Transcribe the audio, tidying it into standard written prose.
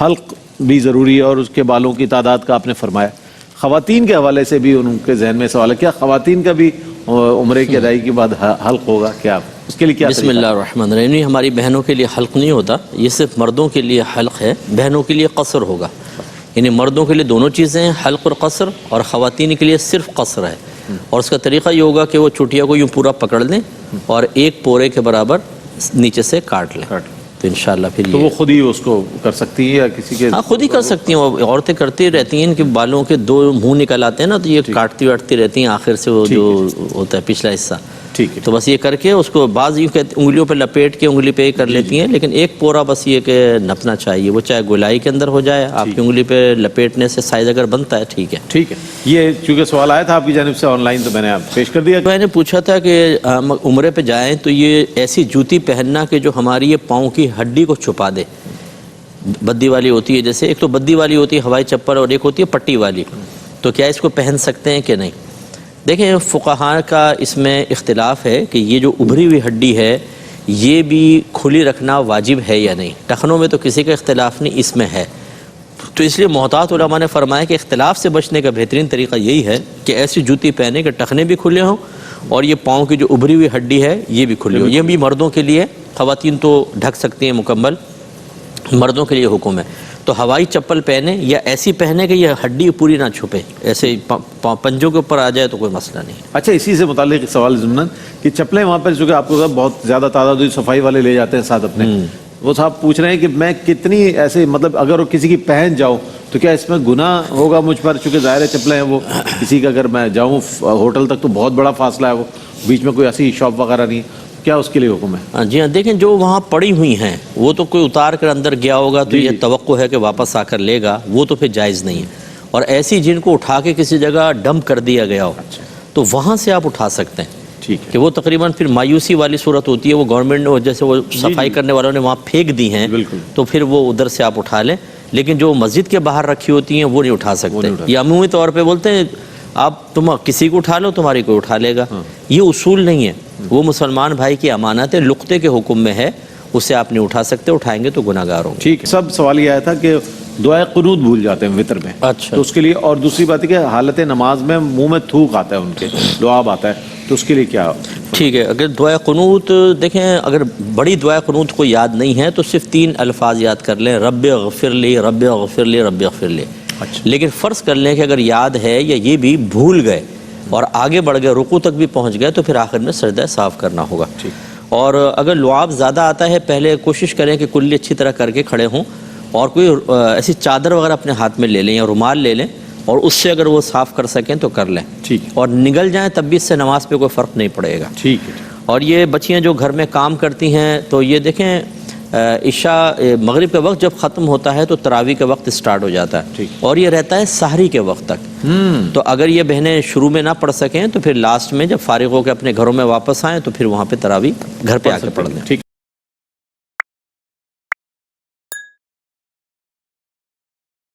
حلق بھی ضروری ہے اور اس کے بالوں کی تعداد کا آپ نے فرمایا. خواتین کے حوالے سے بھی ان کے ذہن میں سوال ہے, کیا خواتین کا بھی عمرے کی ادائیگی کے بعد حلق ہوگا؟ کیا اس کے لیے کیا بسم اللہ الرحمن الرحیم. ہماری بہنوں کے لیے حلق نہیں ہوتا, یہ صرف مردوں کے لیے حلق ہے, بہنوں کے لیے قصر ہوگا. یعنی مردوں کے لیے دونوں چیزیں ہیں, حلق اور قصر, اور خواتین کے لیے صرف قصر ہے. اور اس کا طریقہ یہ ہوگا کہ وہ چٹیا کو یوں پورا پکڑ لیں اور ایک پورے کے برابر نیچے سے کاٹ لیں, تو انشاءاللہ پھر تو وہ خود ہی اس کو کر سکتی ہے یا کسی کے؟ ہاں خود ہی کر سکتی ہیں, عورتیں کرتی رہتی ہیں. ان کے بالوں کے دو منہ نکل آتے ہیں نا, تو یہ کاٹتی واٹتی رہتی ہیں آخر سے وہ جو ہوتا ہے پچھلا حصہ. ٹھیک ہے, تو بس یہ کر کے اس کو بعض یوں کہتے انگلیوں پہ لپیٹ کے انگلی پہ کر لیتی ہیں, لیکن ایک پورا بس یہ کہ نپنا چاہیے, وہ چاہے گولائی کے اندر ہو جائے, آپ کی انگلی پہ لپیٹنے سے سائز اگر بنتا ہے ٹھیک ہے. ٹھیک ہے. یہ چونکہ سوال آیا تھا آپ کی جانب سے آن لائن, تو میں نے آپ پیش کر دیا. میں نے پوچھا تھا کہ ہم عمرے پہ جائیں تو یہ ایسی جوتی پہننا کہ جو ہماری یہ پاؤں کی ہڈی کو چھپا دے. بدی والی ہوتی ہے, جیسے ایک تو بدی والی ہوتی ہے ہوائی چپل, اور ایک ہوتی ہے پٹی والی, تو کیا اس کو پہن سکتے ہیں کہ نہیں؟ دیکھیں فقہاء کا اس میں اختلاف ہے کہ یہ جو ابھری ہوئی ہڈی ہے یہ بھی کھلی رکھنا واجب ہے یا نہیں. ٹخنوں میں تو کسی کا اختلاف نہیں, اس میں ہے. تو اس لیے محتاط علماء نے فرمایا کہ اختلاف سے بچنے کا بہترین طریقہ یہی ہے کہ ایسی جوتی پہنے کہ ٹخنے بھی کھلے ہوں اور یہ پاؤں کی جو ابھری ہوئی ہڈی ہے یہ بھی کھلی ہو. یہ بھی مردوں کے لیے, خواتین تو ڈھک سکتی ہیں مکمل, مردوں کے لیے حکم ہے. تو ہوائی چپل پہنے یا ایسی پہنے کہ یہ ہڈی پوری نہ چھپے, ایسے پنجوں کے اوپر آ جائے تو کوئی مسئلہ نہیں. اچھا, اسی سے متعلق سوال ضمن کہ چپلیں وہاں پر چونکہ آپ کو بہت زیادہ تعداد ہوئی, صفائی والے لے جاتے ہیں ساتھ اپنے, وہ صاحب پوچھ رہے ہیں کہ میں کتنی ایسے مطلب اگر وہ کسی کی پہن جاؤں تو کیا اس میں گناہ ہوگا مجھ پر؟ چونکہ ظاہر چپلیں ہیں وہ کسی کا, اگر میں جاؤں ہوٹل تک تو بہت بڑا فاصلہ ہے, وہ بیچ میں کوئی ایسی شاپ وغیرہ نہیں, کیا اس کے لیے حکم ہے؟ جی ہاں, دیکھیں جو وہاں پڑی ہوئی ہیں وہ تو کوئی اتار کر اندر گیا ہوگا تو یہ توقع ہے کہ واپس آ کر لے گا, وہ تو پھر جائز نہیں ہے. اور ایسی جن کو اٹھا کے کسی جگہ ڈمپ کر دیا گیا ہو تو وہاں سے آپ اٹھا سکتے ہیں. ٹھیک ہے, کہ وہ تقریباً پھر مایوسی والی صورت ہوتی ہے, وہ گورنمنٹ نے جیسے وہ صفائی کرنے والوں نے وہاں پھینک دی ہیں, تو پھر وہ ادھر سے آپ اٹھا لیں. لیکن جو مسجد کے باہر رکھی ہوتی ہیں وہ نہیں اٹھا سکتے. یہ عمومی طور پہ بولتے ہیں تم کسی کو اٹھا لو تمہاری کوئی اٹھا لے گا, یہ اصول نہیں ہے. وہ مسلمان بھائی کی امانت ہے, لقطے کے حکم میں ہے, اسے آپ نہیں اٹھا سکتے, اٹھائیں گے تو گناہ گار ہوں گے. ٹھیک ہے. سب سوال یہ آیا تھا کہ دعائے قنوت بھول جاتے ہیں وطر میں, اچھا تو اس کے لیے, اور دوسری بات ہے کہ حالت نماز میں منہ میں تھوک آتا ہے ان کے, لعاب آتا ہے, تو اس کے لیے کیا؟ ٹھیک ہے. اگر دعائے قنوت دیکھیں, اگر بڑی دعائے قنوت کو یاد نہیں ہے تو صرف 3 الفاظ یاد کر لیں, رب اغفر لی, رب اغفر لی, رب اغفر لی. لیکن فرض کر لیں کہ اگر یاد ہے یا یہ بھی بھول گئے اور آگے بڑھ گئے, رکوع تک بھی پہنچ گئے, تو پھر آخر میں سجدہ صاف کرنا ہوگا. اور اگر لعاب زیادہ آتا ہے, پہلے کوشش کریں کہ کلی اچھی طرح کر کے کھڑے ہوں, اور کوئی ایسی چادر وغیرہ اپنے ہاتھ میں لے لیں یا رومال لے لیں, اور اس سے اگر وہ صاف کر سکیں تو کر لیں. ٹھیک ہے. اور نگل جائیں تب بھی اس سے نماز پہ کوئی فرق نہیں پڑے گا. ٹھیک ہے. اور یہ بچیاں جو گھر میں کام کرتی ہیں, تو یہ دیکھیں عشاء مغرب کا وقت جب ختم ہوتا ہے تو تراویح کا وقت سٹارٹ ہو جاتا ہے, اور یہ رہتا ہے سحری کے وقت تک. تو اگر یہ بہنیں شروع میں نہ پڑھ سکیں تو پھر لاسٹ میں جب فارغ ہو کے اپنے گھروں میں واپس آئیں تو پھر وہاں پہ تراویح گھر پہ آ کے پڑھ لیں.